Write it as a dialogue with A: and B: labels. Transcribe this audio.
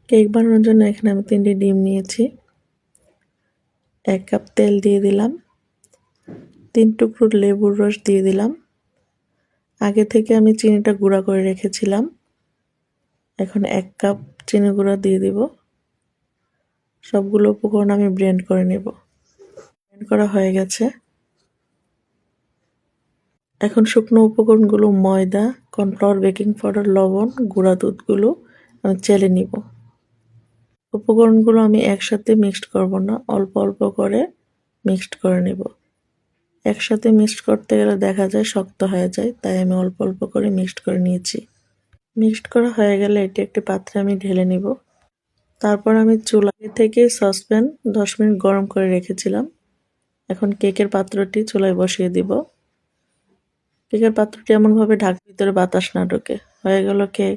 A: Cake বানানোর জন্য এখানে আমি 3টি ডিম নিয়েছি। 1 কাপ তেল দিয়ে দিলাম। 3 টুকরো লেবুর রস দিয়ে দিলাম। আগে থেকে আমি চিনিটা গুঁড়া করে রেখেছিলাম। এখন 1 কাপ চিনি গুঁড়া দিয়ে দিব। সবগুলো উপকরণ আমি ব্লেন্ড করে নেব। ব্লেন্ড করা হয়ে গেছে। এখন শুকনো উপকরণগুলো ময়দা, কর্নফ্লাওয়ার, বেকিং পাউডার, লবণ, গুঁড়া দুধগুলো আমি চেলে নিব। উপকরণগুলো আমি একসাথে মিক্সড করব না, অল্প অল্প করে মিক্সড করে নেব। একসাথে মিক্সড করতে গেলে দেখা যায় শক্ত হয়ে যায়, তাই আমি অল্প অল্প করে মিক্সড করে নিয়েছি। মিক্সড করা হয়ে গেলে এটি একটি পাত্রে আমি ঢেলে নিব। তারপর আমি চুলা থেকে সসপ্যান 10 মিনিট গরম করে রেখেছিলাম। এখন কেকের পাত্রটি চুলায় বসিয়ে দিব। কেকের পাত্রটি এমনভাবে ঢাকা ভিতরে বাতাস না ঢোকে। হয়ে গেল কেক।